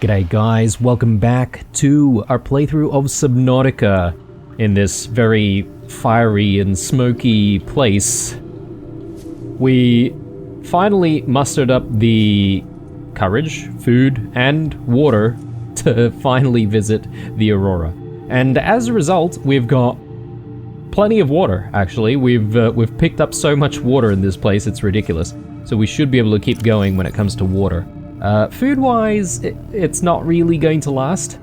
G'day guys, welcome back to our playthrough of Subnautica in this very fiery and smoky place. We finally mustered up the courage, food, and water to finally visit the Aurora. And as a result, we've got plenty of water, actually. We've picked up so much water in this place, it's ridiculous. So we should be able to keep going when it comes to water. Food-wise, it's not really going to last.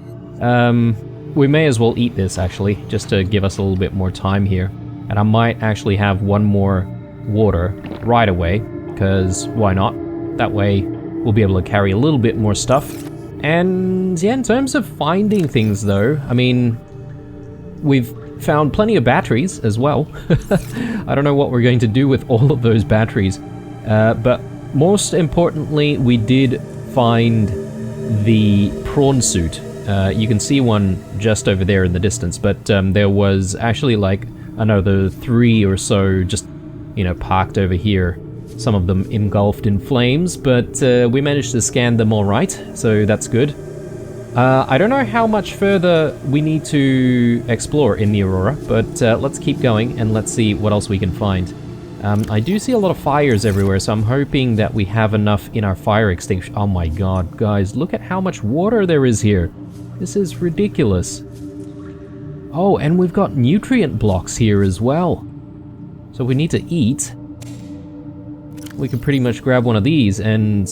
We may as well eat this, actually, just to give us a little bit more time here. And I might actually have one more water right away, because why not? That way, we'll be able to carry a little bit more stuff. And yeah, in terms of finding things, though, I mean, we've found plenty of batteries as well. I don't know what we're going to do with all of those batteries, but most importantly, we did find the prawn suit. You can see one just over there in the distance, but there was actually like another 3 or so just, you know, parked over here. Some of them engulfed in flames, but we managed to scan them all right, so that's good. I don't know how much further we need to explore in the Aurora, but let's keep going and let's see what else we can find. I do see a lot of fires everywhere, so I'm hoping that we have enough in our fire extinguisher. Oh my god, guys, look at how much water there is here. This is ridiculous. Oh, and we've got nutrient blocks here as well. So we need to eat. We can pretty much grab one of these and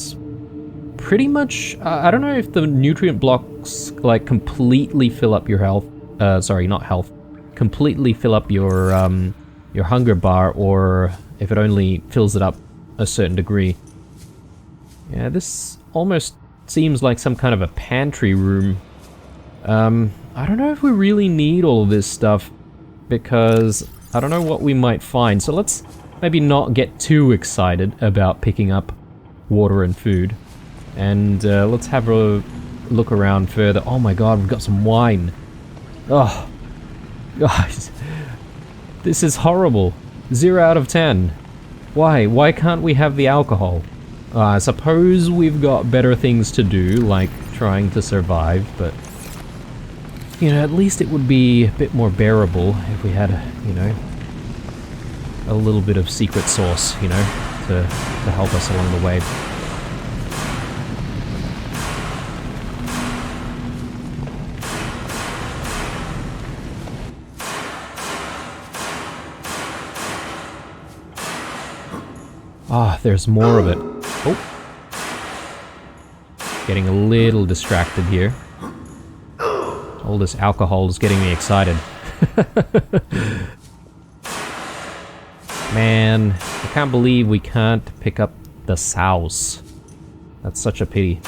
pretty much, I don't know if the nutrient blocks like completely fill up your health. Sorry, not health. Completely fill up your hunger bar, or if it only fills it up a certain degree. Yeah, this almost seems like some kind of a pantry room. I don't know if we really need all of this stuff, because I don't know what we might find. So let's maybe not get too excited about picking up water and food. And let's have a look around further. Oh my god, we've got some wine. Oh, guys. This is horrible. 0 out of 10. Why? Why can't we have the alcohol? I suppose we've got better things to do, like trying to survive, but you know, at least it would be a bit more bearable if we had, you know, a little bit of secret sauce, you know, to help us along the way. Ah, there's more of it. Oh. Getting a little distracted here. All this alcohol is getting me excited. Man, I can't believe we can't pick up the souse. That's such a pity.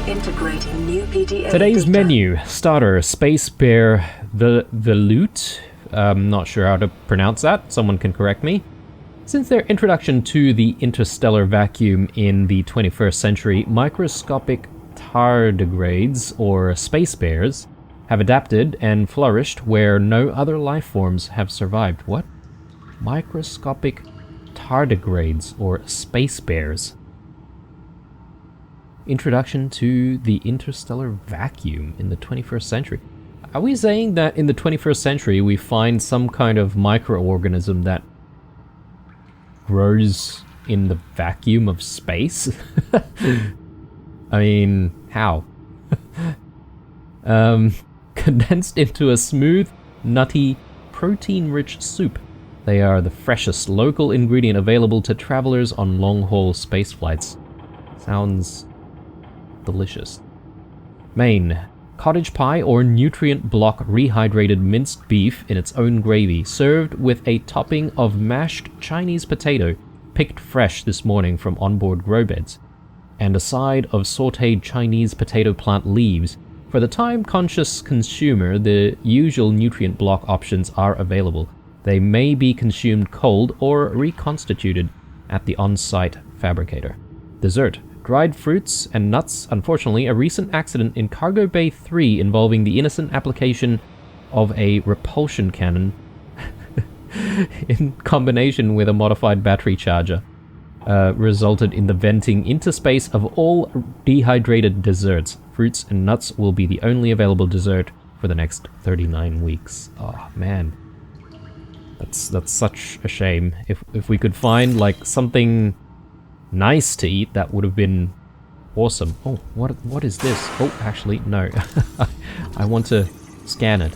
Integrating new PDA Today's data. menu: starter, space bear, Veloute. Not sure how to pronounce that. Someone can correct me. Since their introduction to the interstellar vacuum in the 21st century, microscopic tardigrades, or space bears, have adapted and flourished where no other life forms have survived. What? Microscopic tardigrades, or space bears. Introduction to the interstellar vacuum in the 21st century. Are we saying that in the 21st century we find some kind of microorganism that grows in the vacuum of space? I mean, how? Condensed into a smooth, nutty, protein-rich soup. They are the freshest local ingredient available to travelers on long-haul space flights. Sounds delicious. Main: cottage pie or nutrient block rehydrated minced beef in its own gravy, served with a topping of mashed Chinese potato, picked fresh this morning from onboard grow beds, and a side of sautéed Chinese potato plant leaves. For the time-conscious consumer, the usual nutrient block options are available. They may be consumed cold or reconstituted at the on-site fabricator. Dessert: dried fruits and nuts. Unfortunately, a recent accident in Cargo Bay 3 involving the innocent application of a repulsion cannon in combination with a modified battery charger, resulted in the venting into space of all dehydrated desserts. Fruits and nuts will be the only available dessert for the next 39 weeks. Oh, man. That's such a shame. If we could find, like, something nice to eat, that would have been awesome. Oh, what is this? Oh, actually, no. I want to scan it.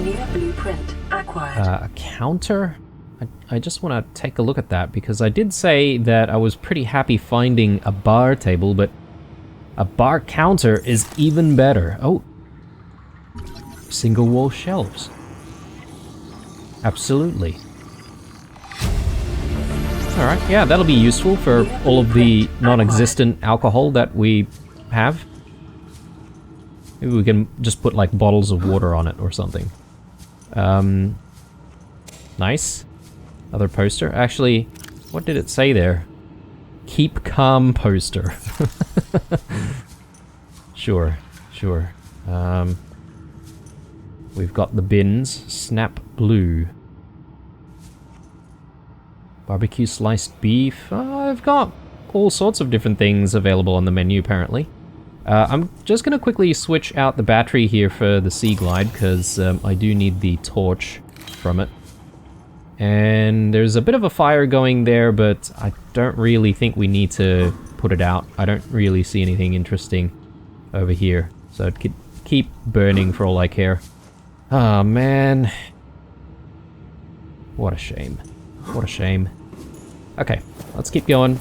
New blueprint acquired. A counter? I just want to take a look at that, because I did say that I was pretty happy finding a bar table, but a bar counter is even better. Oh. Single wall shelves. Absolutely. Alright, yeah, that'll be useful for all of the non-existent alcohol that we have. Maybe we can just put, like, bottles of water on it or something. Nice. Another poster. Actually, what did it say there? Keep calm poster. Sure. We've got the bins. Snap blue. Barbecue sliced beef. I've got all sorts of different things available on the menu, apparently. I'm just going to quickly switch out the battery here for the Sea Glide, because I do need the torch from it. And there's a bit of a fire going there, but I don't really think we need to put it out. I don't really see anything interesting over here. So it could keep burning for all I care. Oh, man. What a shame. What a shame. Okay, let's keep going.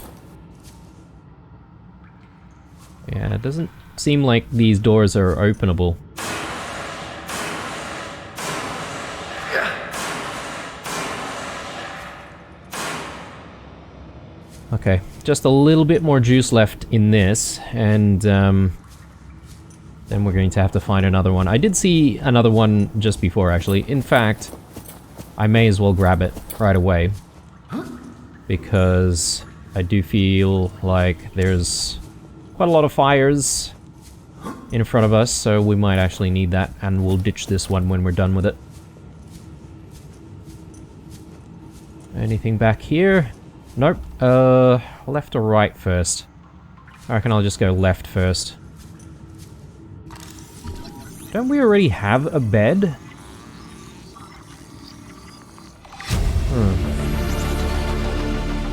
Yeah, it doesn't seem like these doors are openable. Okay, just a little bit more juice left in this, and then we're going to have to find another one. I did see another one just before, actually. In fact, I may as well grab it right away, because I do feel like there's quite a lot of fires in front of us, so we might actually need that, and we'll ditch this one when we're done with it. Anything back here? Nope. Left or right first? I reckon I'll just go left first. Don't we already have a bed?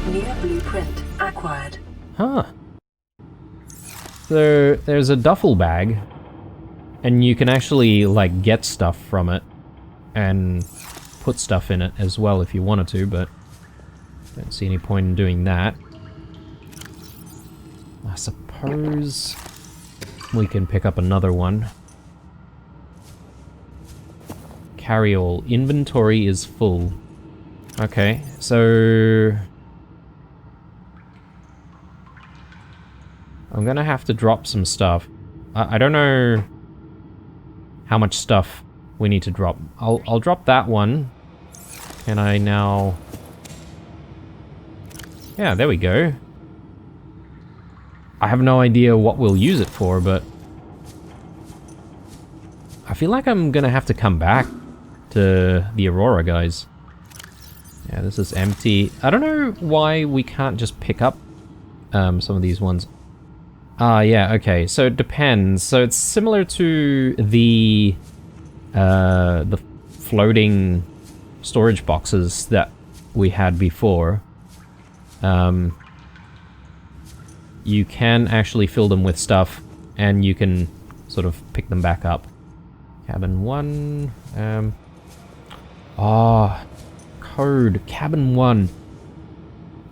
New blueprint acquired. Huh. So, there's a duffel bag, and you can actually, like, get stuff from it, and put stuff in it as well if you wanted to, but don't see any point in doing that. I suppose we can pick up another one. Carry all. Inventory is full. Okay, so I'm gonna have to drop some stuff. I don't know how much stuff we need to drop. I'll drop that one. Can I now... Yeah, there we go. I have no idea what we'll use it for, but I feel like I'm gonna have to come back to the Aurora, guys. Yeah, this is empty. I don't know why we can't just pick up some of these ones. Yeah, okay, so it depends. So it's similar to the floating storage boxes that we had before. You can actually fill them with stuff, and you can sort of pick them back up. Cabin 1, code, cabin 1.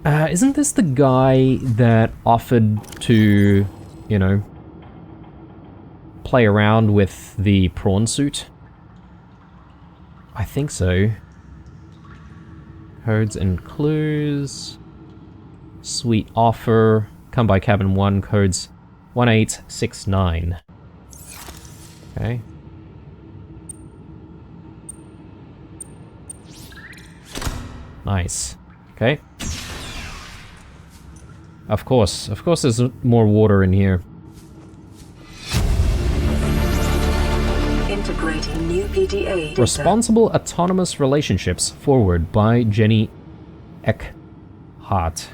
Isn't this the guy that offered to, you know, play around with the prawn suit? I think so. Codes and clues. Sweet offer. Come by cabin 1, codes 1869. Okay. Nice. Okay. Of course there's more water in here. Integrating new PDA data. Responsible Autonomous Relationships, forward by Jenny Eckhart.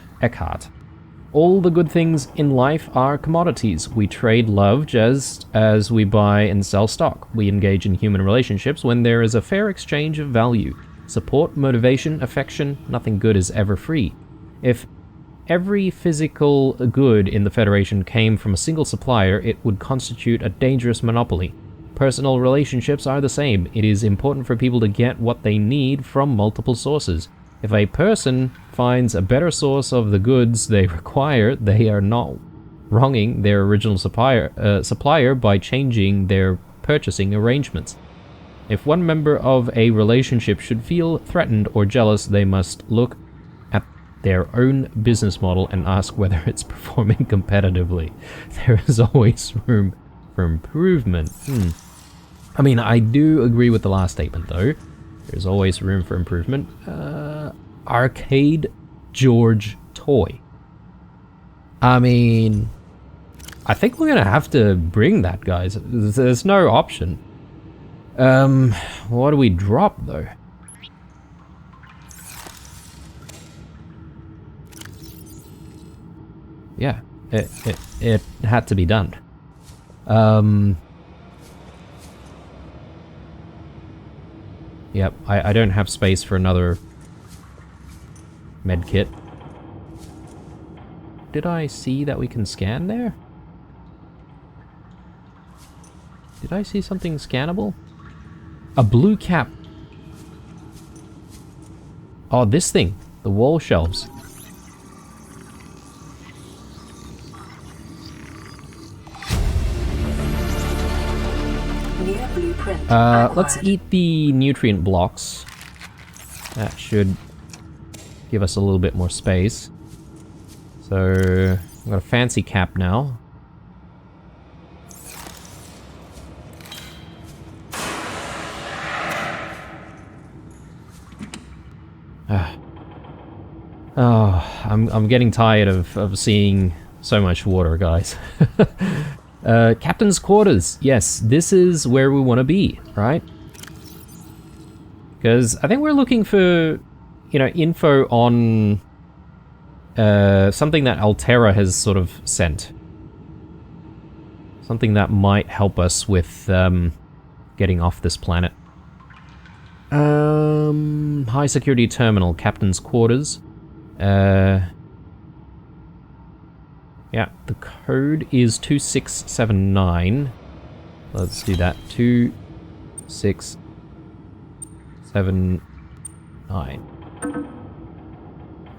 All the good things in life are commodities. We trade love just as we buy and sell stock. We engage in human relationships when there is a fair exchange of value. Support, motivation, affection, nothing good is ever free. If every physical good in the Federation came from a single supplier, it would constitute a dangerous monopoly. Personal relationships are the same. It is important for people to get what they need from multiple sources. If a person finds a better source of the goods they require, they are not wronging their original supplier by changing their purchasing arrangements. If one member of a relationship should feel threatened or jealous, they must look at their own business model and ask whether it's performing competitively. There is always room for improvement. I mean, I do agree with the last statement, though. There's always room for improvement. Arcade George Toy. I mean, I think we're gonna have to bring that, guys. There's no option. What do we drop, though? Yeah, it had to be done. Yep, I don't have space for another med kit. Did I see that we can scan there? Did I see something scannable? A blue cap. Oh, this thing. The wall shelves. Let's eat the nutrient blocks. That should give us a little bit more space. So, I've got a fancy cap now. Oh, I'm getting tired of seeing so much water, guys. Captain's quarters. Yes, this is where we want to be, right? Because I think we're looking for, you know, info on something that Altera has sort of sent. Something that might help us with getting off this planet. High security terminal, captain's quarters. Yeah, the code is 2679. Let's do that. 2679.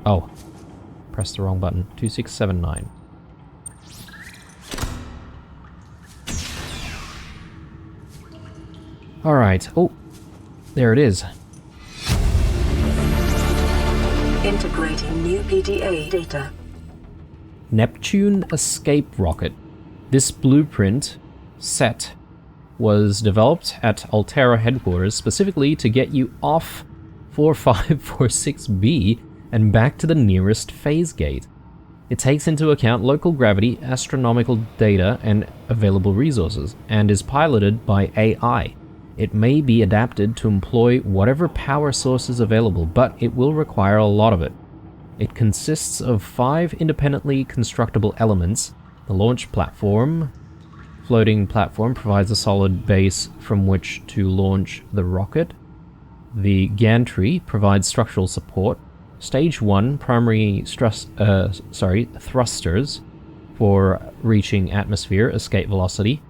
Oh, pressed the wrong button. 2679. Alright. Oh, there it is. Integrating new PDA data. Neptune escape rocket. This blueprint set was developed at Altera headquarters specifically to get you off 4546B and back to the nearest phase gate. It takes into account local gravity, astronomical data, and available resources, and is piloted by AI. It may be adapted to employ whatever power source is available, but it will require a lot of it. It consists of 5 independently constructible elements. The launch platform, floating platform, provides a solid base from which to launch the rocket. The gantry provides structural support. Stage 1, primary thrusters for reaching atmosphere escape velocity.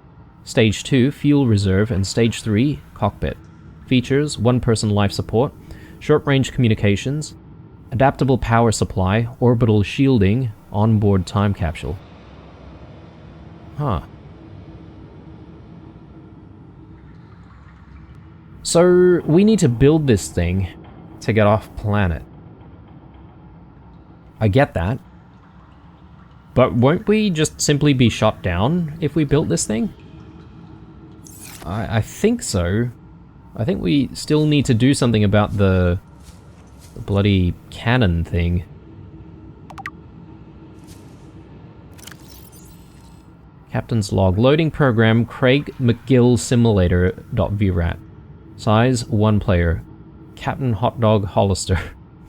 Stage 2, fuel reserve, and Stage 3, cockpit. Features: 1-person life support, short-range communications, adaptable power supply, orbital shielding, onboard time capsule. Huh. So, we need to build this thing to get off planet. I get that. But won't we just simply be shot down if we built this thing? I think so. I think we still need to do something about the bloody cannon thing. Captain's log. Loading program Craig McGill Simulator.vrat. Size 1 player. Captain Hotdog Hollister.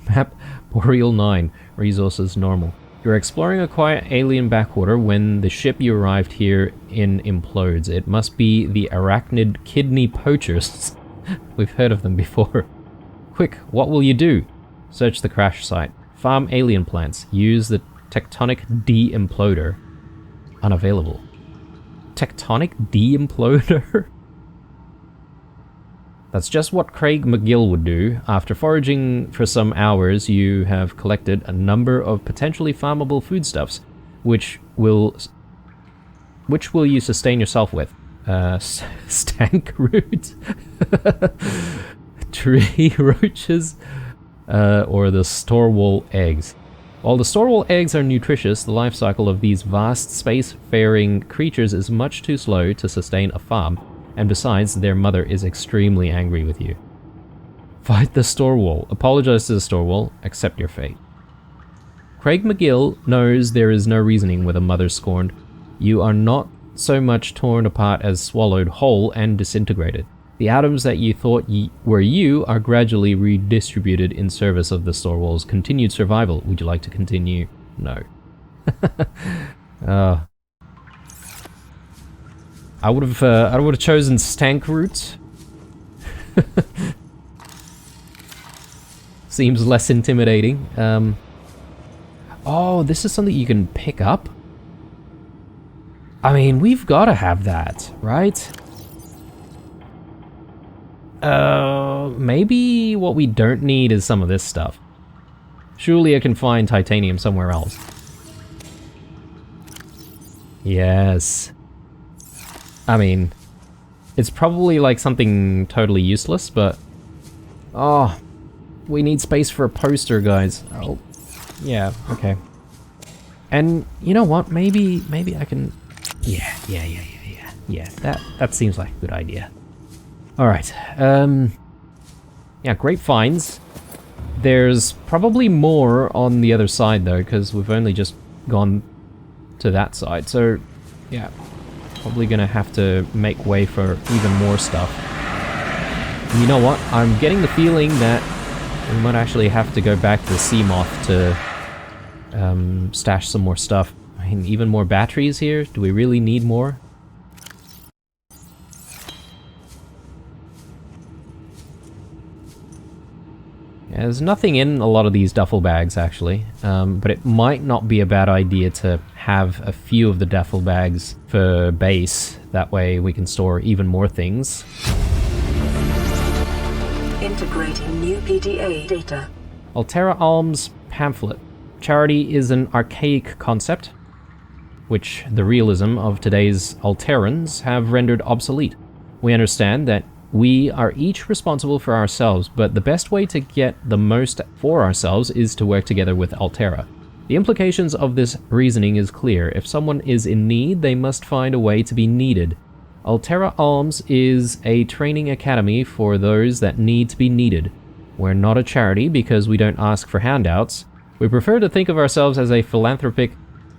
Map Boreal 9. Resources normal. You're exploring a quiet alien backwater when the ship you arrived here in implodes. It must be the arachnid kidney poachers. We've heard of them before. Quick, what will you do? Search the crash site. Farm alien plants. Use the tectonic de-imploder. Unavailable. Tectonic de-imploder? That's just what Craig McGill would do. After foraging for some hours, you have collected a number of potentially farmable foodstuffs, which will you sustain yourself with? Stank root? Tree roaches? Or the storewall eggs. While the storewall eggs are nutritious, the life cycle of these vast space-faring creatures is much too slow to sustain a farm. And besides, their mother is extremely angry with you. Fight the storewall. Apologize to the storewall. Accept your fate. Craig McGill knows there is no reasoning with a mother scorned. You are not so much torn apart as swallowed whole and disintegrated. The atoms that you thought were you are gradually redistributed in service of the storewall's continued survival. Would you like to continue? No. I would have chosen stank root. Seems less intimidating. Oh, this is something you can pick up? I mean, we've got to have that, right? Maybe what we don't need is some of this stuff. Surely I can find titanium somewhere else. Yes. I mean, it's probably like something totally useless, but... Oh, we need space for a poster, guys. Oh, yeah, okay. And you know what? Maybe I can... Yeah, that seems like a good idea. Alright, yeah, great finds. There's probably more on the other side, though, because we've only just gone to that side, so, yeah. Probably gonna have to make way for even more stuff. And you know what? I'm getting the feeling that we might actually have to go back to the Seamoth to stash some more stuff. I mean, even more batteries here? Do we really need more? Yeah, there's nothing in a lot of these duffel bags, actually, but it might not be a bad idea to have a few of the duffel bags for base. That way we can store even more things. Integrating new PDA data. Altera Alms Pamphlet. Charity is an archaic concept, which the realism of today's Alterans have rendered obsolete. We understand that we are each responsible for ourselves, but the best way to get the most for ourselves is to work together with Altera. The implications of this reasoning is clear. If someone is in need, they must find a way to be needed. Altera Alms is a training academy for those that need to be needed. We're not a charity because we don't ask for handouts. We prefer to think of ourselves as a philanthropic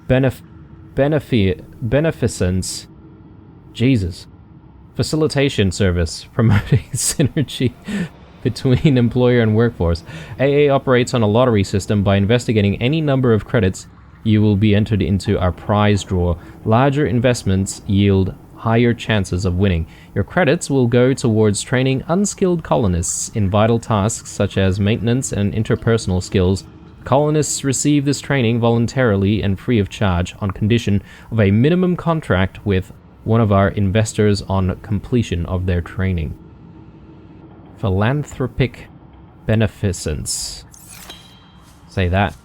beneficence. Jesus. Facilitation service, promoting synergy between employer and workforce. AA operates on a lottery system. By investigating any number of credits, you will be entered into our prize draw. Larger investments yield higher chances of winning. Your credits will go towards training unskilled colonists in vital tasks such as maintenance and interpersonal skills. Colonists receive this training voluntarily and free of charge on condition of a minimum contract with one of our investors on completion of their training. Philanthropic beneficence. Say that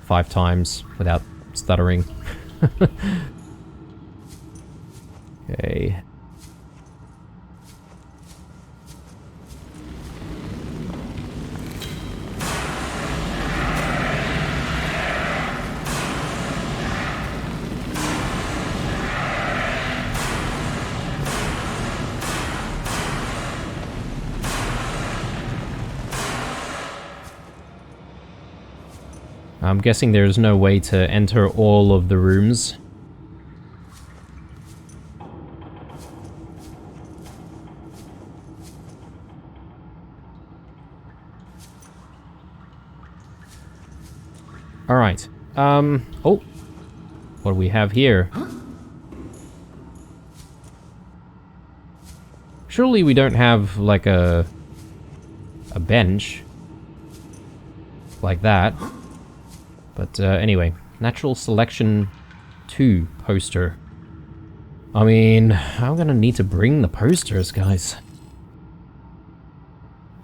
5 times without stuttering. Okay. I'm guessing there's no way to enter all of the rooms. Alright. Oh. What do we have here? Surely we don't have, like, a bench. Like that. But, anyway. Natural Selection 2 poster. I mean, I'm gonna need to bring the posters, guys.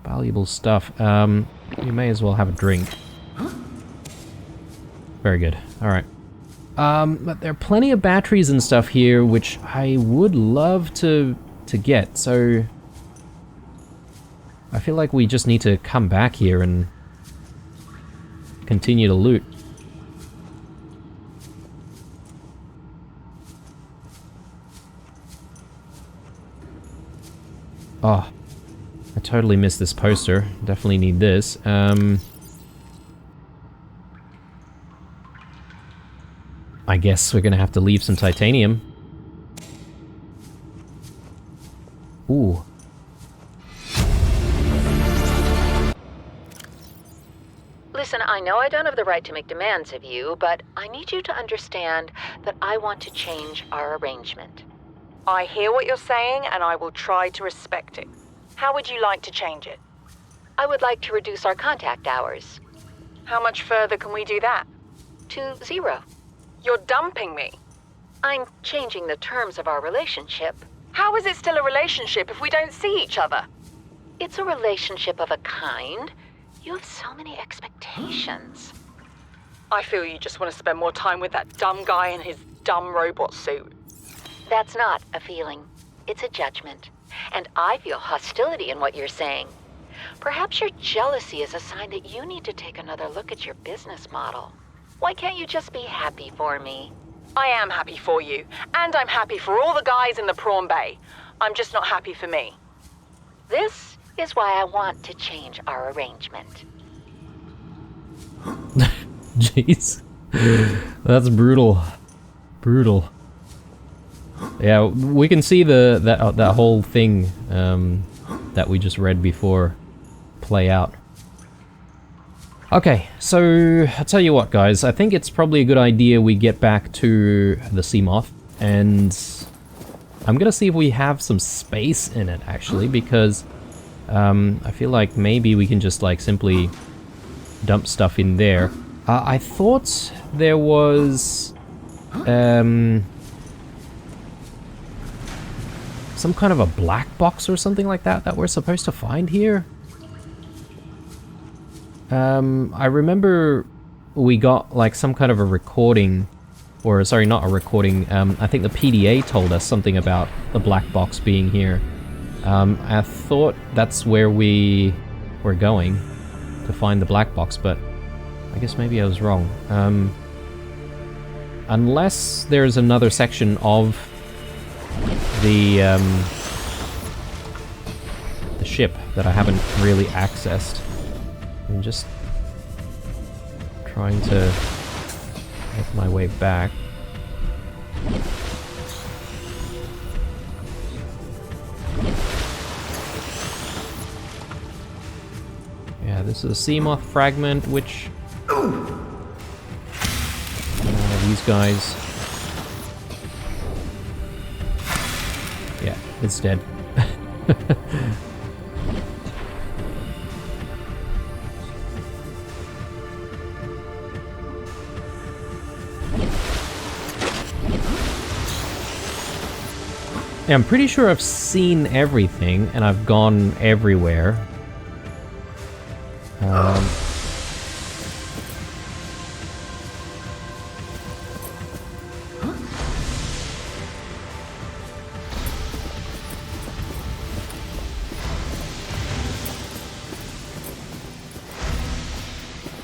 Valuable stuff. You may as well have a drink. Very good. Alright. But there are plenty of batteries and stuff here, which I would love to get, so... I feel like we just need to come back here and continue to loot. Oh, I totally missed this poster. Definitely need this. I guess we're gonna have to leave some titanium. Ooh. Listen, I know I don't have the right to make demands of you, but I need you to understand that I want to change our arrangement. I hear what you're saying, and I will try to respect it. How would you like to change it? I would like to reduce our contact hours. How much further can we do that? To 0. You're dumping me. I'm changing the terms of our relationship. How is it still a relationship if we don't see each other? It's a relationship of a kind. You have so many expectations. I feel you just want to spend more time with that dumb guy in his dumb robot suit. That's not a feeling. It's a judgment. And I feel hostility in what you're saying. Perhaps your jealousy is a sign that you need to take another look at your business model. Why can't you just be happy for me? I am happy for you, and I'm happy for all the guys in the prawn bay. I'm just not happy for me. This is why I want to change our arrangement. Jeez. That's brutal. Brutal. Yeah, we can see that whole thing that we just read before play out. Okay, so I'll tell you what, guys. I think it's probably a good idea we get back to the Seamoth, and I'm gonna see if we have some space in it, actually, because I feel like maybe we can just, like, simply dump stuff in there. I thought there was some kind of a black box or something like that we're supposed to find here. I remember we got, like, some kind of a recording, or sorry, not a recording, I think the PDA told us something about the black box being here. I thought that's where we were going to find the black box, but I guess maybe I was wrong. Unless there's another section of the ship that I haven't really accessed. I'm just trying to make my way back. Yeah, this is a Seamoth fragment, which... one of these guys. Yeah, it's dead. Yeah, I'm pretty sure I've seen everything, and I've gone everywhere.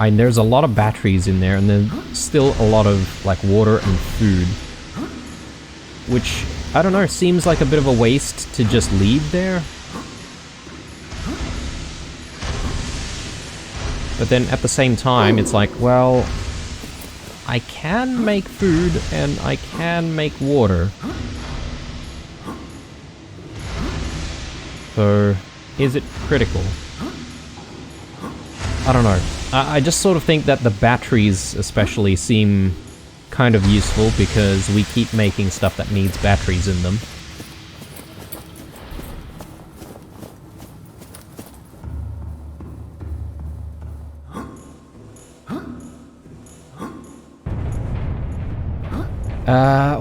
And there's a lot of batteries in there, and there's still a lot of, like, water and food. Which, I don't know, seems like a bit of a waste to just leave there. But then at the same time, it's like, well, I can make food and I can make water. So, is it critical? I don't know. I just sort of think that the batteries especially seem kind of useful because we keep making stuff that needs batteries in them.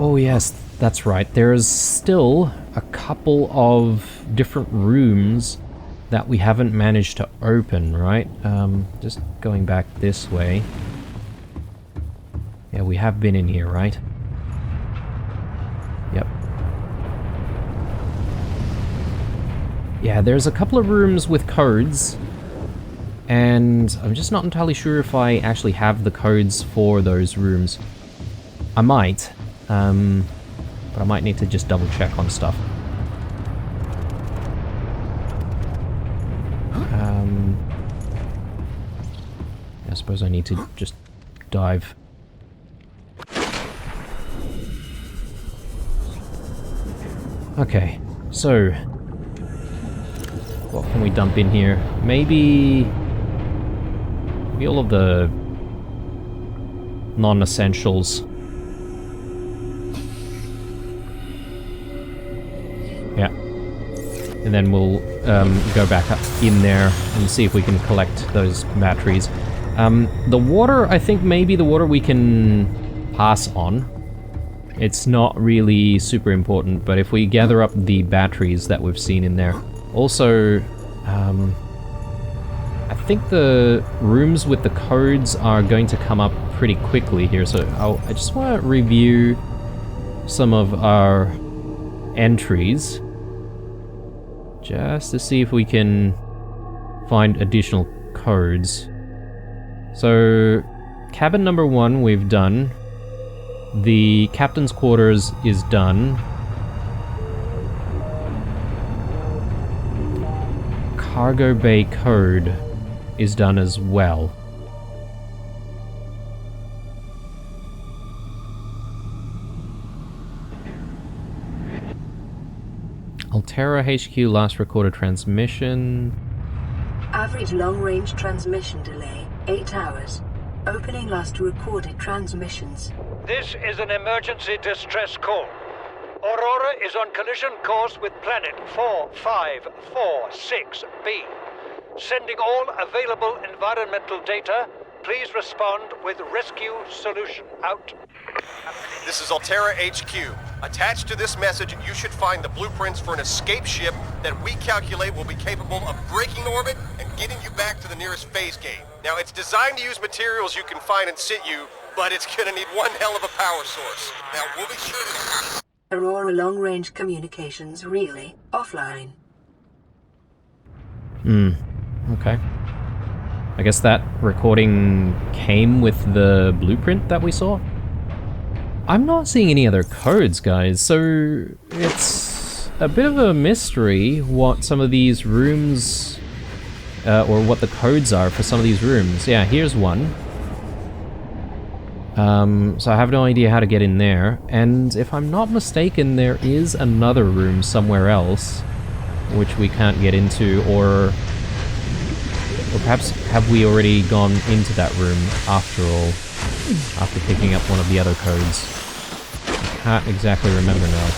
Oh yes, that's right. There's still a couple of different rooms that we haven't managed to open, right? Just going back this way. Yeah, we have been in here, right? Yep. Yeah, there's a couple of rooms with codes, and I'm just not entirely sure if I actually have the codes for those rooms. I might, but I might need to just double check on stuff. I suppose I need to just dive. Okay, so what can we dump in here? Maybe all of the non-essentials. Yeah. And then we'll go back up in there and see if we can collect those batteries. The water, I think maybe the water we can pass on. It's not really super important, but if we gather up the batteries that we've seen in there. Also, I think the rooms with the codes are going to come up pretty quickly here, so I just want to review some of our entries just to see if we can find additional codes. So, cabin number 1 we've done. The captain's quarters is done. Cargo bay code is done as well. Altera HQ last recorded transmission. Average long-range transmission delay, 8 hours. Opening last recorded transmissions. This is an emergency distress call. Aurora is on collision course with planet 4546b. Sending all available environmental data. Please respond with rescue solution. Out. This is Altera HQ. Attached to this message, you should find the blueprints for an escape ship that we calculate will be capable of breaking orbit and getting you back to the nearest phase gate. Now, it's designed to use materials you can find in situ, but it's gonna need one hell of a power source. Now, we'll be sure to... Aurora long-range communications relay offline. Okay. I guess that recording came with the blueprint that we saw? I'm not seeing any other codes, guys, so it's a bit of a mystery what some of these rooms, or what the codes are for some of these rooms. Yeah, here's one. So I have no idea how to get in there, and if I'm not mistaken, there is another room somewhere else, which we can't get into, or perhaps have we already gone into that room after all, after picking up one of the other codes. I can't exactly remember now.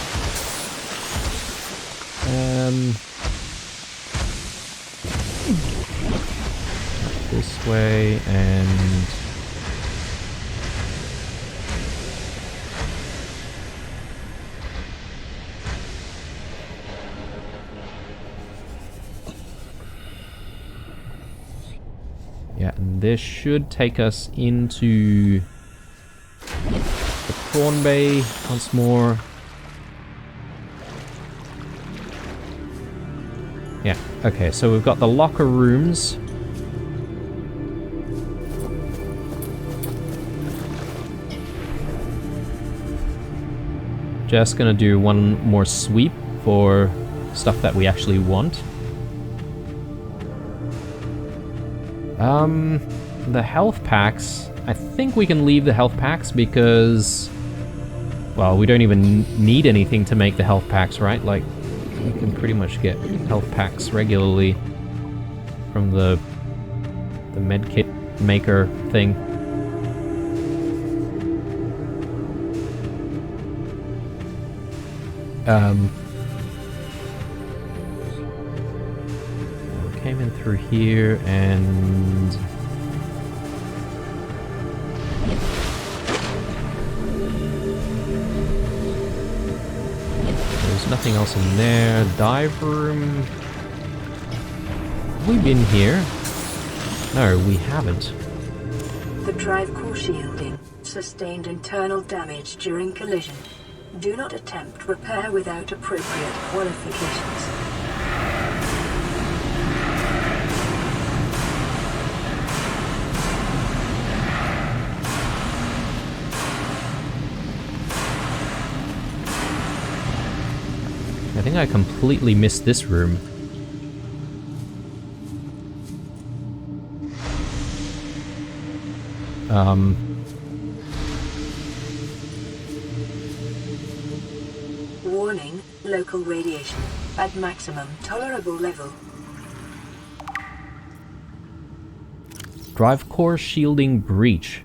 This way, and... yeah, and this should take us into the prawn bay once more. Yeah, okay, so we've got the locker rooms. Just gonna do one more sweep for stuff that we actually want. The health packs, I think we can leave the health packs because, well, we don't even need anything to make the health packs, right? Like, we can pretty much get health packs regularly from the medkit maker thing. We came in through here and... there's nothing else in there. Dive room... have we been here? No, we haven't. The drive core shielding sustained internal damage during collision. Do not attempt repair without appropriate qualifications. I think I completely missed this room. Warning, local radiation at maximum tolerable level. Drive core shielding breach.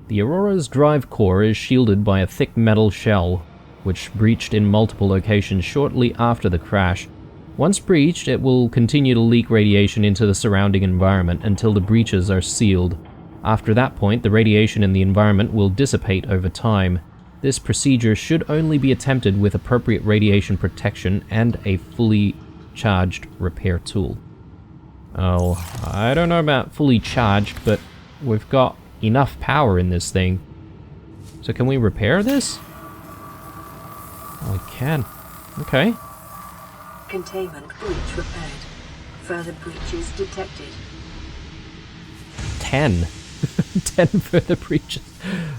The Aurora's drive core is shielded by a thick metal shell, which breached in multiple locations shortly after the crash. Once breached, it will continue to leak radiation into the surrounding environment until the breaches are sealed. After that point, the radiation in the environment will dissipate over time. This procedure should only be attempted with appropriate radiation protection and a fully charged repair tool. Oh, I don't know about fully charged, but we've got enough power in this thing. So can we repair this? Oh, we can. Okay. Containment breach repaired. Further breaches detected. 10. 10 further breaches.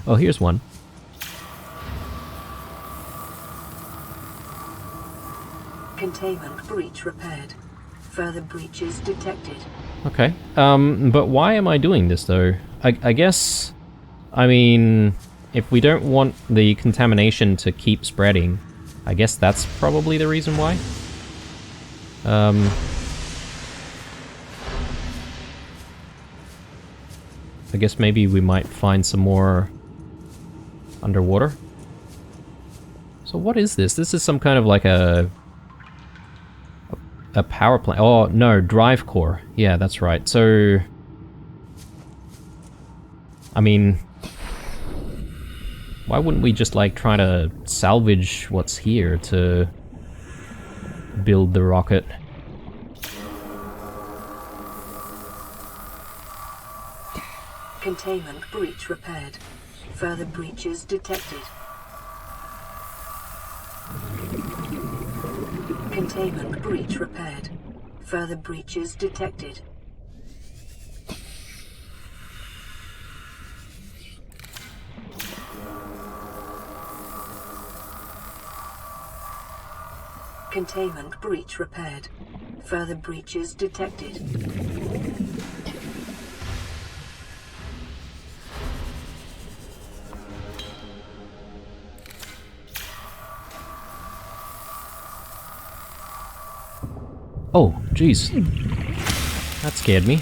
Oh, here's one. Containment breach repaired. Further breaches detected. Okay. But why am I doing this, though? I guess... I mean... if we don't want the contamination to keep spreading, I guess that's probably the reason why. I guess maybe we might find some more underwater. So what is this? This is some kind of like a power plant. Oh, no, drive core. Yeah, that's right. So, I mean, why wouldn't we just like try to salvage what's here to build the rocket? Containment breach repaired. Further breaches detected. Containment breach repaired. Further breaches detected. Containment breach repaired. Further breaches detected. Oh, jeez. That scared me.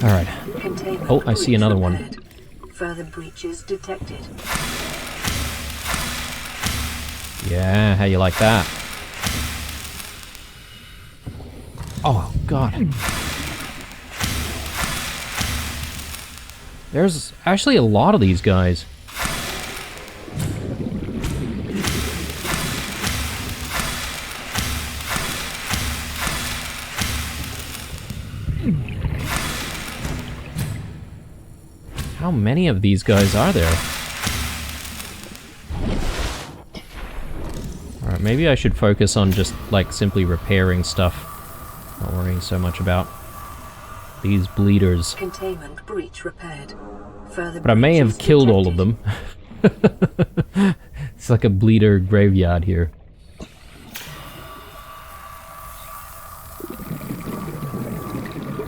Alright. Oh, I see another one. Further breaches detected. Yeah, how you like that? Oh, God. There's actually a lot of these guys. How many of these guys are there? Alright, maybe I should focus on just, like, simply repairing stuff. Not worrying so much about these bleeders. Containment breach repaired. Further But I may have breaches killed all of detected. them. It's like a bleeder graveyard here.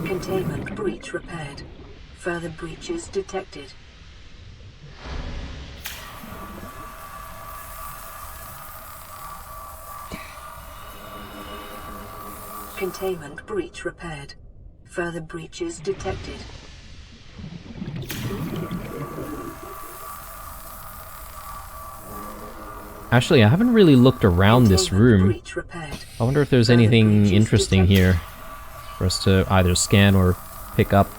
Containment breach repaired. Further breaches detected. Containment breach repaired. Further breaches detected. Actually, I haven't really looked around this room. Breach repaired. I wonder if there's Further anything breaches interesting detected. here for us to either scan or pick up.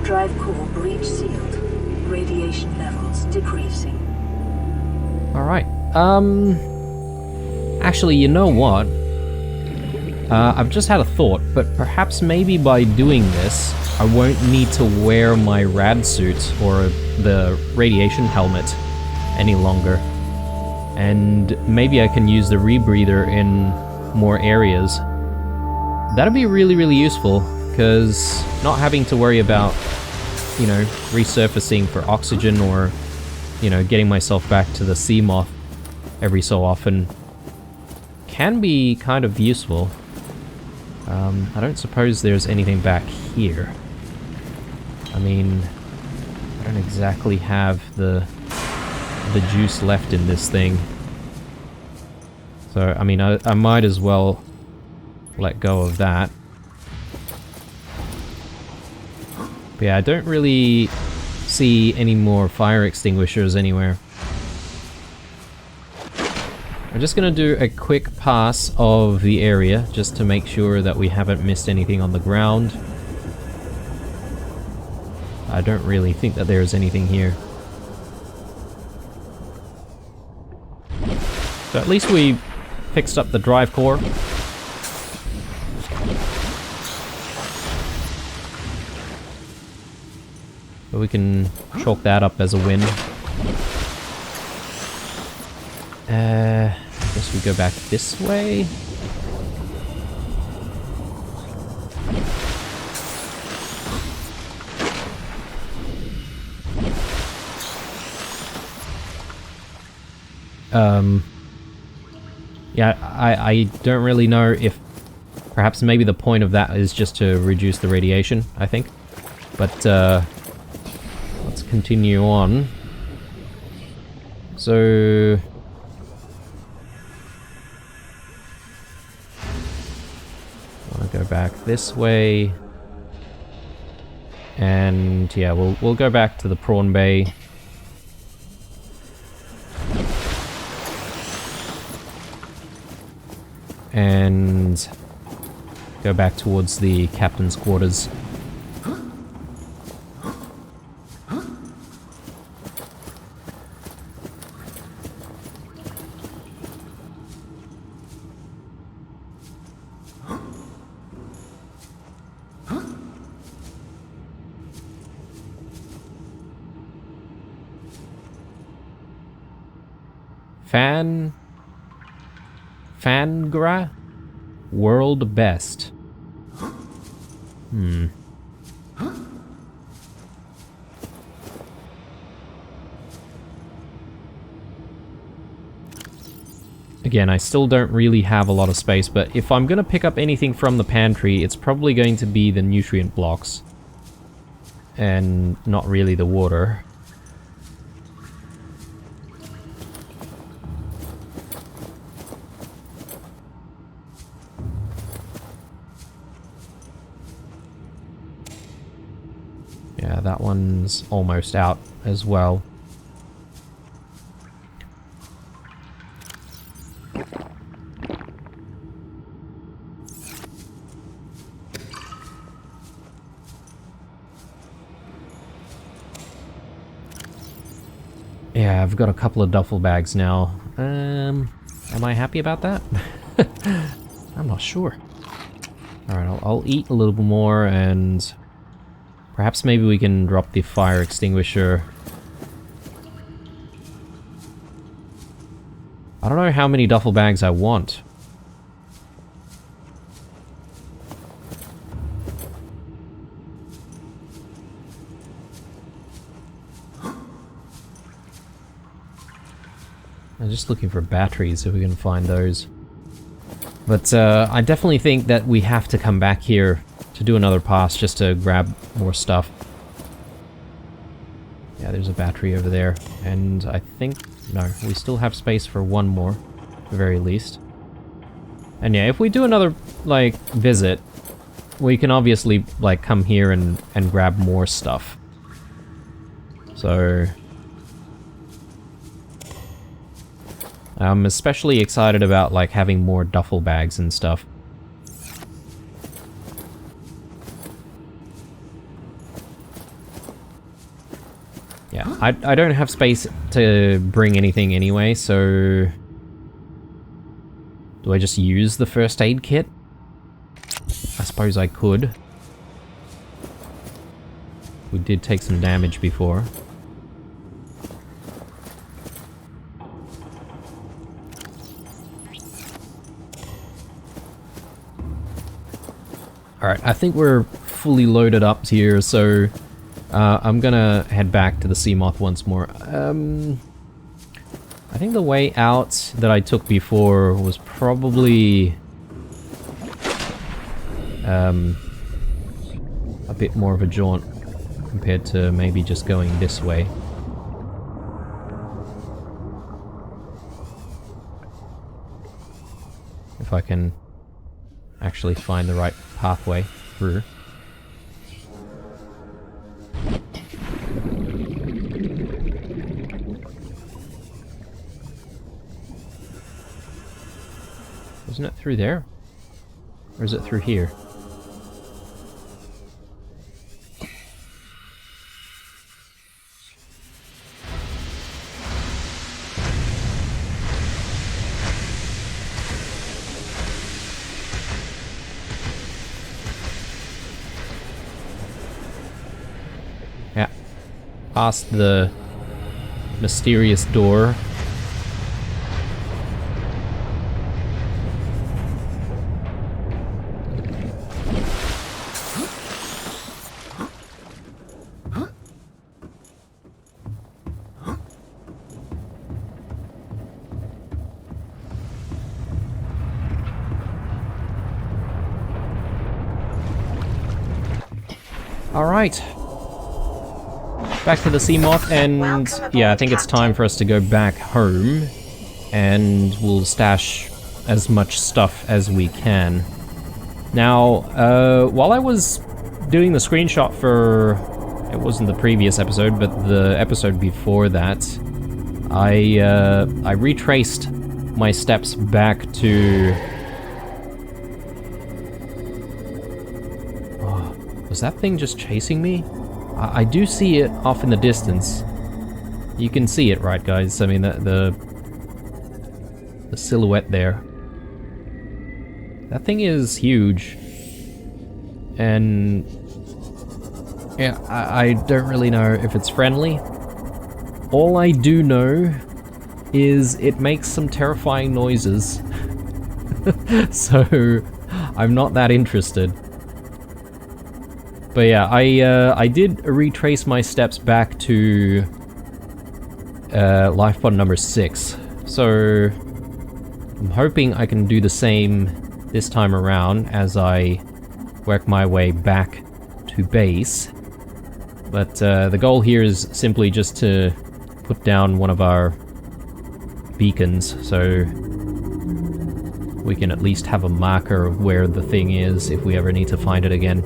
Drive core breach sealed. Radiation levels decreasing. Alright, actually, you know what? I've just had a thought, but perhaps maybe by doing this, I won't need to wear my rad suit or the radiation helmet any longer. And maybe I can use the rebreather in more areas. That'd be really, really useful, because not having to worry about, you know, resurfacing for oxygen or, you know, getting myself back to the sea moth every so often can be kind of useful. I don't suppose there's anything back here. I mean, I don't exactly have the juice left in this thing. So, I mean, I might as well let go of that. But yeah, I don't really see any more fire extinguishers anywhere. I'm just gonna do a quick pass of the area just to make sure that we haven't missed anything on the ground. I don't really think that there's anything here. So at least we fixed up the drive core. So we can chalk that up as a win. I guess we go back this way. Yeah, I don't really know if perhaps maybe the point of that is just to reduce the radiation, I think. But let's continue on. So I'll go back this way. And yeah, we'll go back to the prawn bay. And go back towards the captain's quarters. Fangra? World best. Again, I still don't really have a lot of space, but if I'm gonna pick up anything from the pantry, it's probably going to be the nutrient blocks. And not really the water. Yeah, that one's almost out as well. Yeah, I've got a couple of duffel bags now. Am I happy about that? I'm not sure. Alright, I'll eat a little bit more and perhaps maybe we can drop the fire extinguisher. I don't know how many duffel bags I want. I'm just looking for batteries if we can find those. But I definitely think that we have to come back here to do another pass just to grab more stuff. Yeah, there's a battery over there. And I think... no, we still have space for one more, at the very least. And yeah, if we do another, like, visit, we can obviously, like, come here and grab more stuff. So... I'm especially excited about, like, having more duffel bags and stuff. Yeah, I don't have space to bring anything anyway, so... do I just use the first aid kit? I suppose I could. We did take some damage before. Alright, I think we're fully loaded up here, so I'm gonna head back to the Seamoth once more. I think the way out that I took before was probably a bit more of a jaunt compared to maybe just going this way. If I can actually find the right pathway through. Isn't it through there? Or is it through here? Yeah. Past the mysterious door. Alright. Back to the Seamoth, and yeah, I think it's time for us to go back home, and we'll stash as much stuff as we can. Now, while I was doing the screenshot for... it wasn't the previous episode, but the episode before that, I retraced my steps back to... was that thing just chasing me? I do see it off in the distance. You can see it, right, guys? I mean, the silhouette there. That thing is huge. And... yeah, I don't really know if it's friendly. All I do know is it makes some terrifying noises. So, I'm not that interested. But yeah, I did retrace my steps back to life pod number 6. So I'm hoping I can do the same this time around as I work my way back to base. But the goal here is simply just to put down one of our beacons, so we can at least have a marker of where the thing is if we ever need to find it again.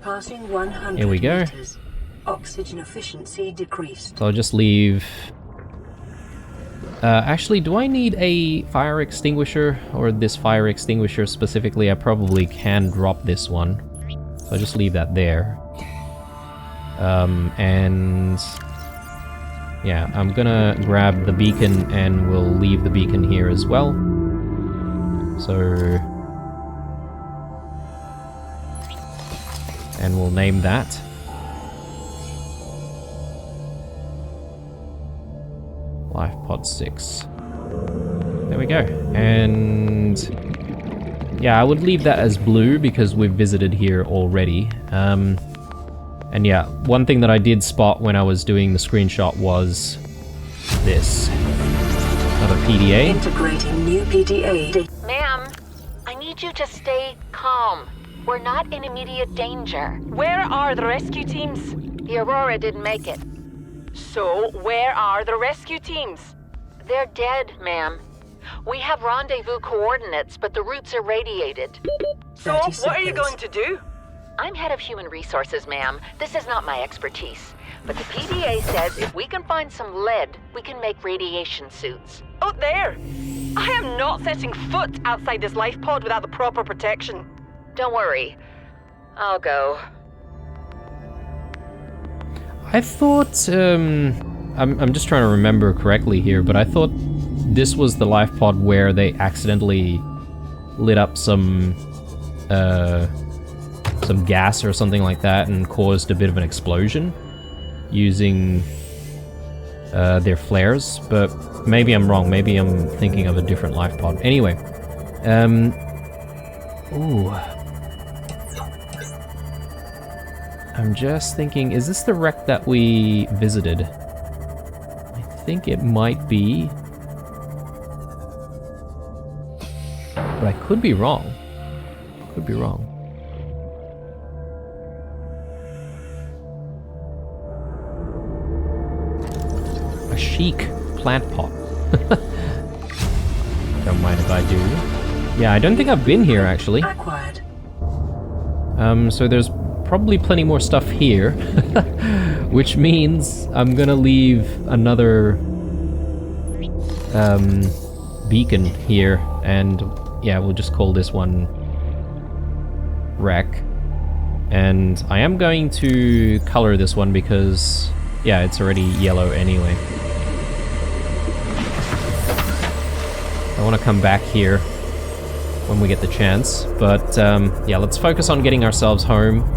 Passing 100 Here we go. meters. Oxygen efficiency decreased. So I'll just leave... actually, do I need a fire extinguisher? Or this fire extinguisher specifically? I probably can drop this one. So I'll just leave that there. And... yeah, I'm gonna grab the beacon and we'll leave the beacon here as well. So... and we'll name that. Life Pod 6. There we go. And yeah, I would leave that as blue because we've visited here already. And yeah, one thing that I did spot when I was doing the screenshot was this. Another PDA. Integrating new PDA. Ma'am, I need you to stay calm. We're not in immediate danger. Where are the rescue teams? The Aurora didn't make it. So, where are the rescue teams? They're dead, ma'am. We have rendezvous coordinates, but the routes are radiated. So, what are you going to do? I'm head of human resources, ma'am. This is not my expertise. But the PDA says if we can find some lead, we can make radiation suits. Oh, there! I am not setting foot outside this life pod without the proper protection. Don't worry. I'll go. I thought, I'm just trying to remember correctly here, but I thought this was the life pod where they accidentally lit up some gas or something like that and caused a bit of an explosion using their flares, but maybe I'm wrong. Maybe I'm thinking of a different life pod. Anyway, ooh. I'm just thinking, is this the wreck that we visited? I think it might be. But I could be wrong. Could be wrong. A chic plant pot. Don't mind if I do. Yeah, I don't think I've been here actually. Acquired. So there's probably plenty more stuff here, which means I'm gonna leave another beacon here, and yeah, we'll just call this one wreck. And I am going to color this one because, yeah, it's already yellow anyway. I want to come back here when we get the chance, but yeah, let's focus on getting ourselves home.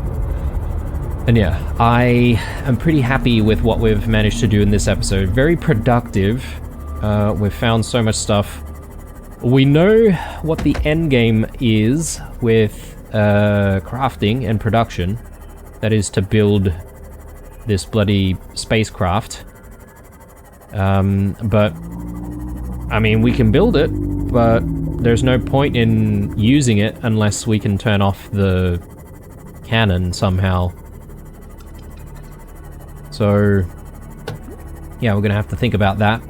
And yeah, I am pretty happy with what we've managed to do in this episode. Very productive. We've found so much stuff. We know what the end game is with crafting and production. That is to build this bloody spacecraft. But, I mean, we can build it, but there's no point in using it unless we can turn off the cannon somehow. So, yeah, we're gonna have to think about that.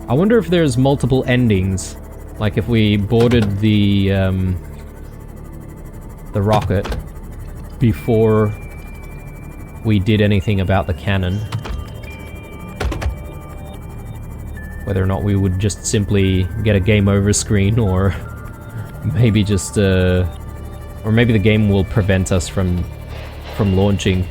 I wonder if there's multiple endings, like if we boarded the rocket before we did anything about the cannon. Whether or not we would just simply get a game over screen, or maybe just, or maybe the game will prevent us from launching.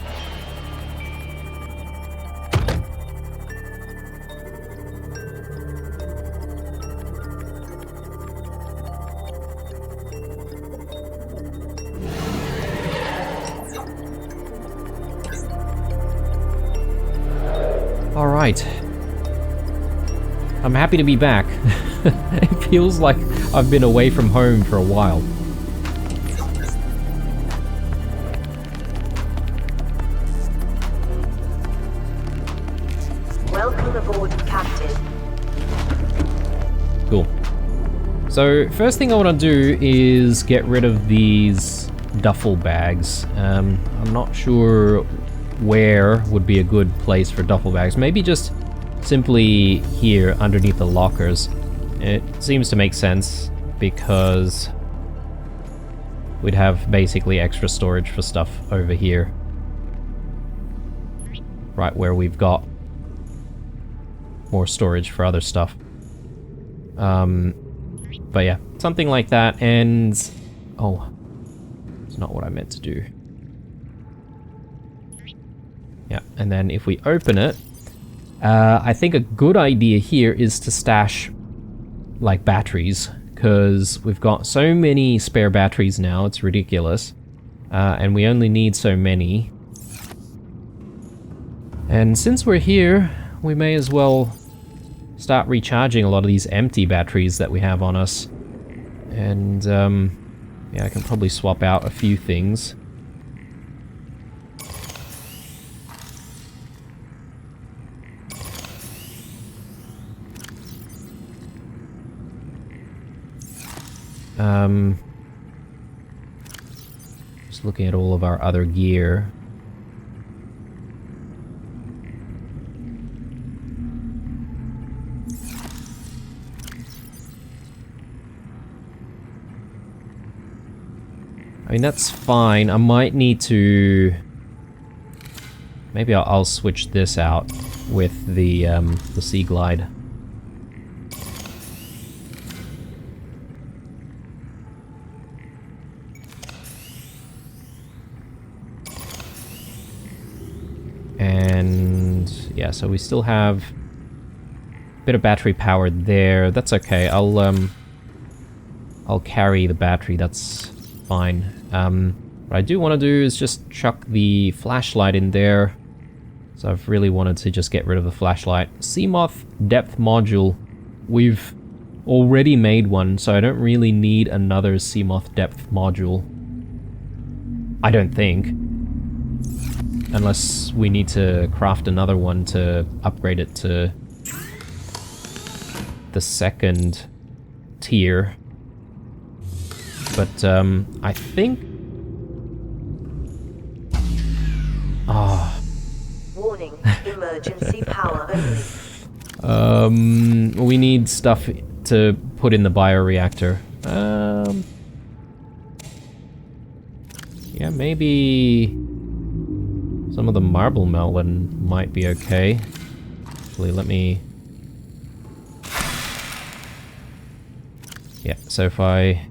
All right. I'm happy to be back. It feels like I've been away from home for a while. Welcome aboard, Captain. Cool. So, first thing I want to do is get rid of these duffel bags. I'm not sure where would be a good place for duffel bags. Maybe just simply here underneath the lockers. It seems to make sense because we'd have basically extra storage for stuff over here. Right where we've got more storage for other stuff. But yeah, something like that. And oh, it's not what I meant to do. Yeah, and then if we open it, I think a good idea here is to stash like batteries, because we've got so many spare batteries now, it's ridiculous. And we only need so many. And since we're here, we may as well start recharging a lot of these empty batteries that we have on us. And, yeah, I can probably swap out a few things. Just looking at all of our other gear. I mean, that's fine. I might need to... Maybe I'll switch this out with the Sea Glide. And yeah, so we still have a bit of battery power there. That's okay. I'll carry the battery. That's fine. What I do want to do is just chuck the flashlight in there. So I've really wanted to just get rid of the flashlight. Seamoth depth module. We've already made one, so I don't really need another Seamoth depth module. I don't think. Unless we need to craft another one to upgrade it to the second tier. But, I think... Warning, emergency power only. We need stuff to put in the bioreactor. Yeah, maybe some of the marble melon might be okay. Actually, let me... Yeah, so if I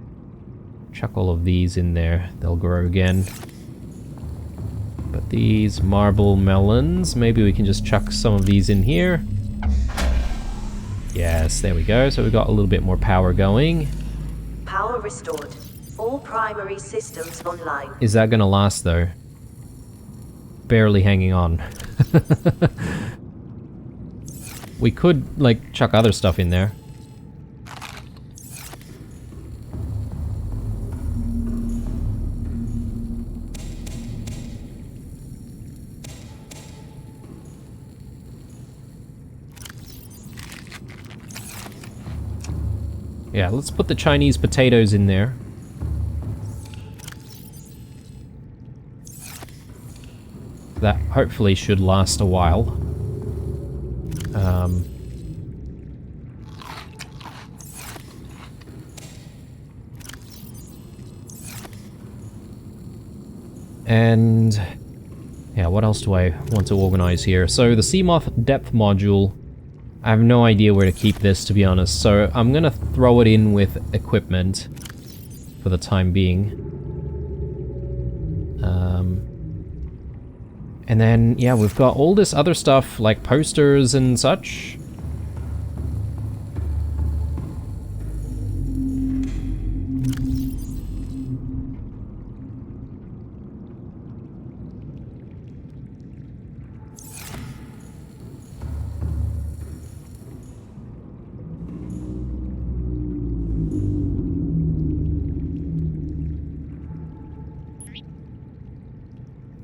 chuck all of these in there, they'll grow again. But these marble melons, maybe we can just chuck some of these in here. Yes, there we go. So we've got a little bit more power going. Power restored. All primary systems online. Is that gonna last though? Barely hanging on. We could, like, chuck other stuff in there. Yeah, let's put the Chinese potatoes in there. That hopefully should last a while. And yeah, what else do I want to organize here? So the Seamoth depth module, I have no idea where to keep this, to be honest, so I'm gonna throw it in with equipment for the time being. And then, yeah, we've got all this other stuff, like posters and such.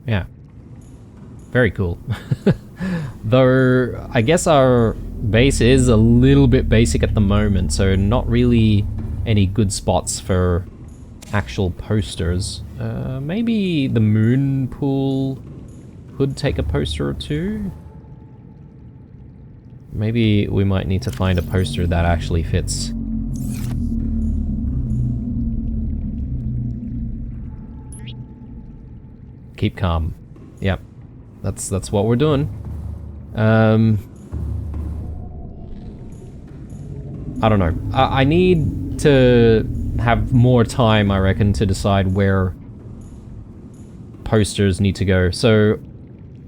Yeah. Very cool. Though, I guess our base is a little bit basic at the moment, so not really any good spots for actual posters. Maybe the moon pool could take a poster or two? Maybe we might need to find a poster that actually fits. Keep calm. Yep. That's what we're doing. I don't know. I need to have more time, I reckon, to decide where posters need to go. So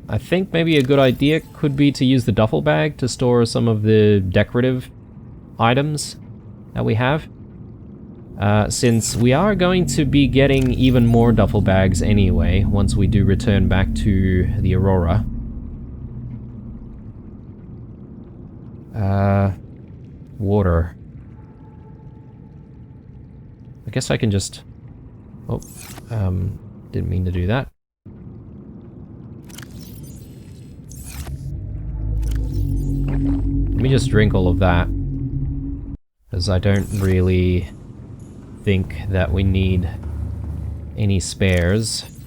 I think maybe a good idea could be to use the duffel bag to store some of the decorative items that we have. Since we are going to be getting even more duffel bags anyway, once we do return back to the Aurora. I guess I can just... Oh, didn't mean to do that. Let me just drink all of that, because I don't really think that we need any spares,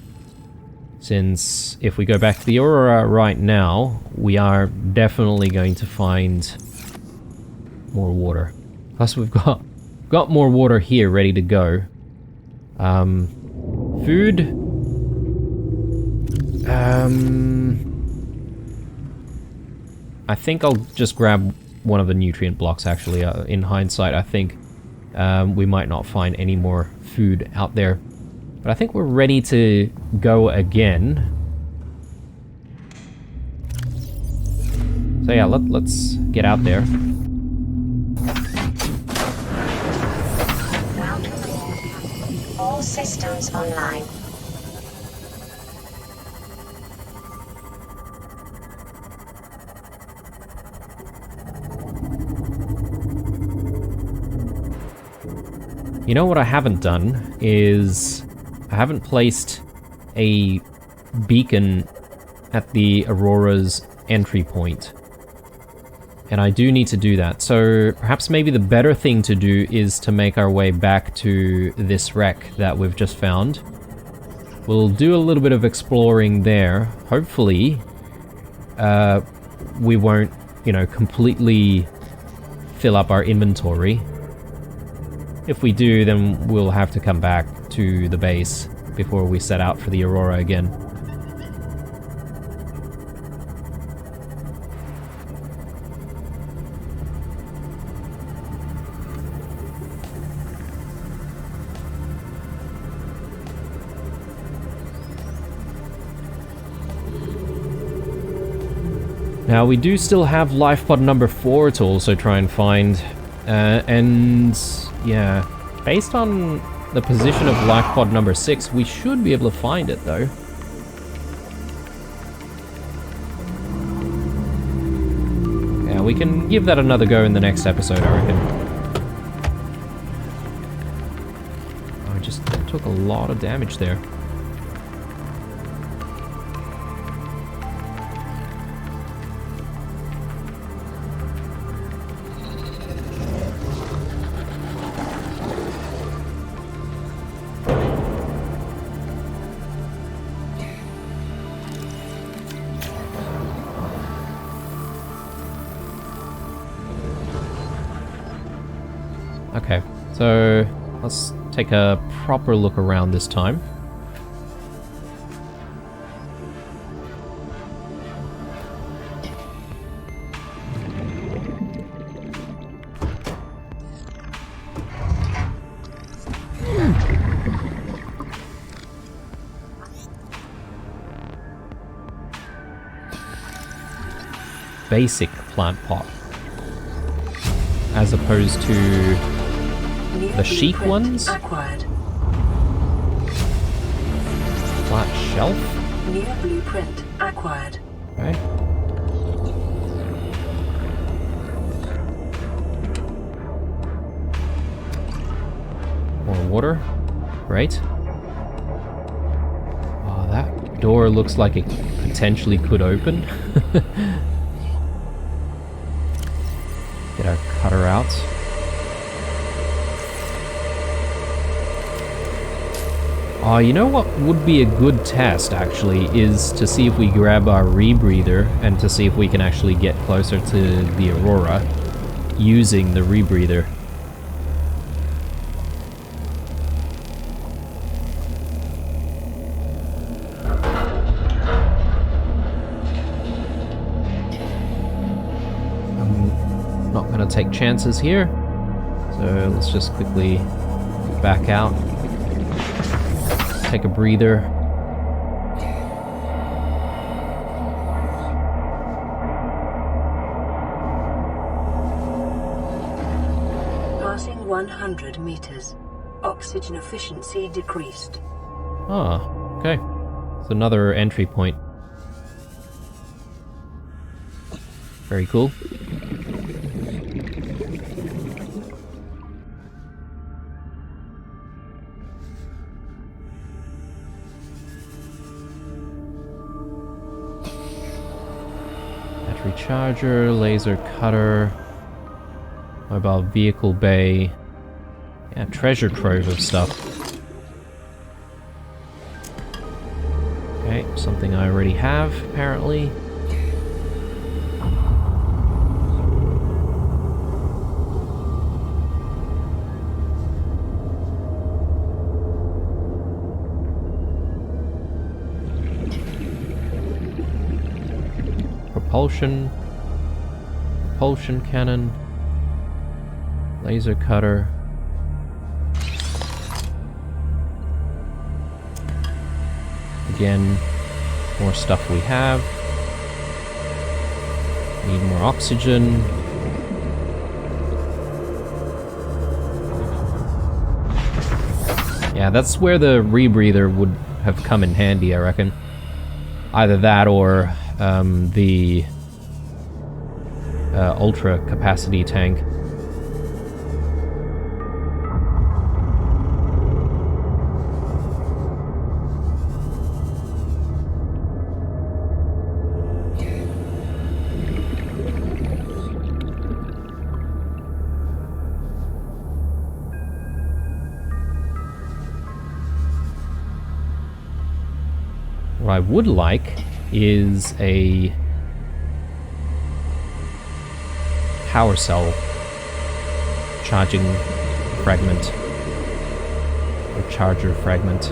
since if we go back to the Aurora right now, we are definitely going to find more water. Plus we've got more water here ready to go. Food. I think I'll just grab one of the nutrient blocks, actually. In hindsight, I think we might not find any more food out there. But I think we're ready to go again. So yeah, let's get out there. All systems online. You know what I haven't done is I haven't placed a beacon at the Aurora's entry point. And I do need to do that. So perhaps maybe the better thing to do is to make our way back to this wreck that we've just found. We'll do a little bit of exploring there. Hopefully, we won't, you know, completely fill up our inventory. If we do, then we'll have to come back to the base before we set out for the Aurora again. Now, we do still have life pod number 4 to also try and find, and yeah, based on the position of life pod number 6, we should be able to find it though. Yeah, we can give that another go in the next episode, I reckon. I just took a lot of damage there. Okay, so let's take a proper look around this time. Basic plant pot, as opposed to the chic ones. Acquired. Flat shelf. New blueprint acquired. Okay. More water. Great. Oh, that door looks like it potentially could open. Get our cutter out. Oh, you know what would be a good test, actually, is to see if we grab our rebreather and to see if we can actually get closer to the Aurora using the rebreather. I'm not going to take chances here, so let's just quickly back out. Take a breather. Passing 100 meters. Oxygen efficiency decreased. Ah, okay. It's another entry point. Very cool. Battery charger, laser cutter, mobile vehicle bay. Yeah, treasure trove of stuff. Okay, something I already have, apparently. Propulsion cannon, laser cutter. Again, more stuff we have. Need more oxygen. Yeah, that's where the rebreather would have come in handy, I reckon. Either that or the ultra capacity tank. What I would like is a power cell charging fragment, or charger fragment.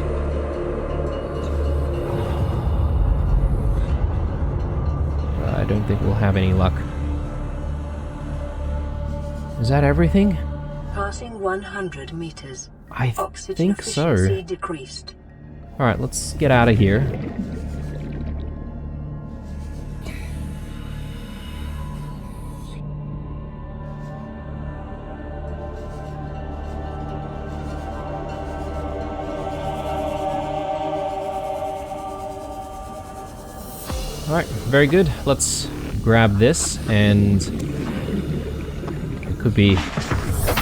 I don't think we'll have any luck. Is that everything? Passing 100 meters. I Oxygen think so. efficiency decreased. Alright, let's get out of here. Alright, very good. Let's grab this and it could be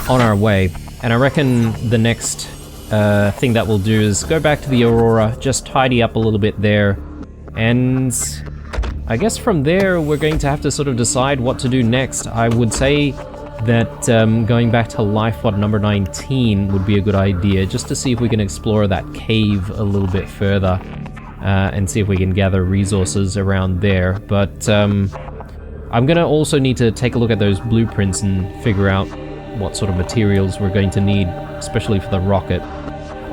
on our way. And I reckon the next thing that we'll do is go back to the Aurora, just tidy up a little bit there, and I guess from there we're going to have to sort of decide what to do next. I would say that going back to Lifepod number 19 would be a good idea, just to see if we can explore that cave a little bit further, and see if we can gather resources around there. But I'm gonna also need to take a look at those blueprints and figure out what sort of materials we're going to need, especially for the rocket.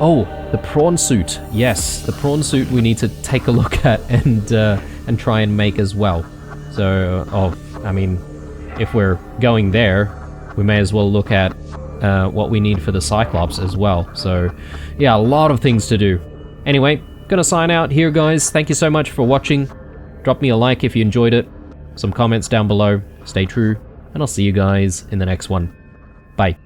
Oh, the prawn suit. Yes, the prawn suit we need to take a look at and try and make as well. So, I mean, if we're going there, we may as well look at what we need for the Cyclops as well. So, yeah, a lot of things to do. Anyway, gonna sign out here, guys. Thank you so much for watching. Drop me a like if you enjoyed it. Some comments down below. Stay true, and I'll see you guys in the next one. Bye.